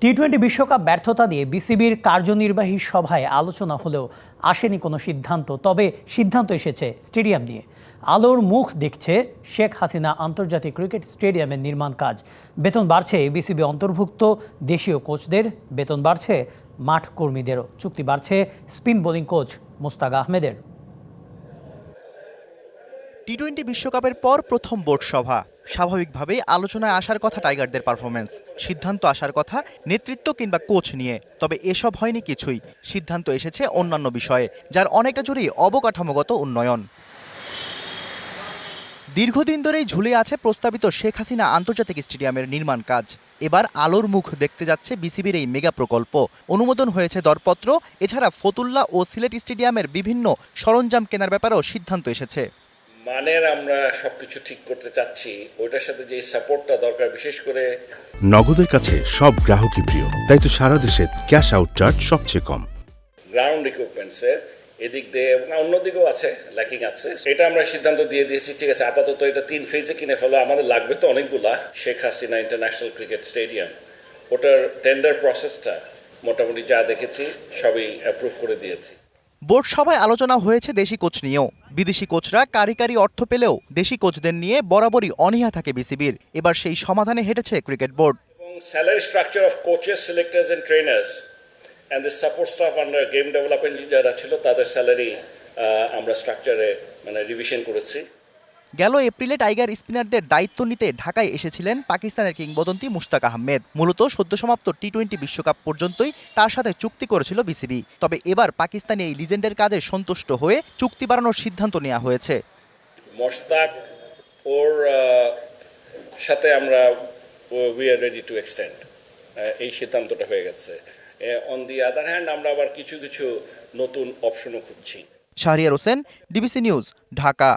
টি-20 বিশ্বকাপ ব্যর্থতা নিয়ে বিসিবির কার্যনির্বাহী সভায় আলোচনা হলেও আসেনি কোনো সিদ্ধান্ত। তবে সিদ্ধান্ত এসেছে স্টেডিয়াম নিয়ে। আলোর মুখ দেখছে শেখ হাসিনা আন্তর্জাতিক ক্রিকেট স্টেডিয়ামের নির্মাণ কাজ। বেতন বাড়ছে বিসিবি অন্তর্ভুক্ত দেশীয় কোচদের, বেতন বাড়ছে মাঠ কর্মীদেরও। চুক্তি বাড়ছে স্পিন বোলিং কোচ মুস্তাক আহমেদের। টি-20 বিশ্বকাপের পর প্রথম বোর্ড সভা। স্বাভাবিকভাবেই আলোচনায় আসার কথা টাইগারদের পারফরমেন্স, সিদ্ধান্ত আসার কথা নেতৃত্ব কিংবা কোচ নিয়ে। তবে এসব হয়নি কিছুই। সিদ্ধান্ত এসেছে অন্যান্য বিষয়ে, যার অনেকটা জুড়েই অবকাঠামোগত উন্নয়ন। দীর্ঘদিন ধরেই ঝুলে আছে প্রস্তাবিত শেখ হাসিনা আন্তর্জাতিক স্টেডিয়ামের নির্মাণ কাজ। এবার আলোর মুখ দেখতে যাচ্ছে বিসিবির এই মেগা প্রকল্প। অনুমোদন হয়েছে দরপত্র। এছাড়া ফতুল্লা ও সিলেট স্টেডিয়ামের বিভিন্ন সরঞ্জাম কেনার ব্যাপারেও সিদ্ধান্ত এসেছে। মানের আমরা সবকিছু ঠিক করতে চাচ্ছি, ওইটার সাথে যে সাপোর্টটা দরকার, বিশেষ করে নগদের কাছে সব গ্রাহকই প্রিয়, তাই তো সারা দেশে ক্যাশ আউট চার্জ সবচেয়ে কম। গ্রাউন্ড ইকুইপমেন্টসের এদিক দিয়ে এবং অন্যদিকেও আছে, ল্যাকিং আছে। এটা আমরা সিদ্ধান্ত দিয়ে দিয়েছি, ঠিক আছে আপাতত এটা 3 ফেজে কিনে ফেলো। আমাদের লাগবে তো অনেকগুলা। Sheikh Hasina international cricket stadium, ওটার টেন্ডার প্রসেসটা মোটামুটি যা দেখেছি সবই অ্যাপ্রুভ করে দিয়েছি। বোর্ড সভায় আলোচনা হয়েছে দেশি কোচ নিয়েও। বিদেশি কোচরা কারি অর্থ পেলেও দেশি কোচদের নিয়ে বরাবরই অনীহা থাকে বিসিবির। এবার সেই সমাধানে হেঁটেছে ক্রিকেট বোর্ড। এবং salary structure of coaches, selectors and trainers and the support staff under game development যারা ছিল তাদের স্যালারি আমরা স্ট্রাকচারে রিভিশন করেছি। গেল এপ্রিলে টাইগার স্পিনারদের দায়িত্ব নিতে ঢাকায় এসেছিলেন পাকিস্তানের কিংবদন্তি মুশতাক আহমেদ। মূলত সদ্য সমাপ্ত টি-20 বিশ্বকাপ পর্যন্তই তার সাথে চুক্তি করেছিল বিসিবি। তবে এবার পাকিস্তানি এই লিজেন্ডের কাজে সন্তুষ্ট হয়ে চুক্তি বাড়ানোর সিদ্ধান্ত নেওয়া হয়েছে। মোশতাক ওর সাথে আমরা we are ready to extend, এই সিদ্ধান্তটা হয়ে গেছে। অন দি আদার হ্যান্ড আমরা আবার কিছু নতুন অপশনও খুঁজছি। Shahriar Hossain, DBC news, Dhaka.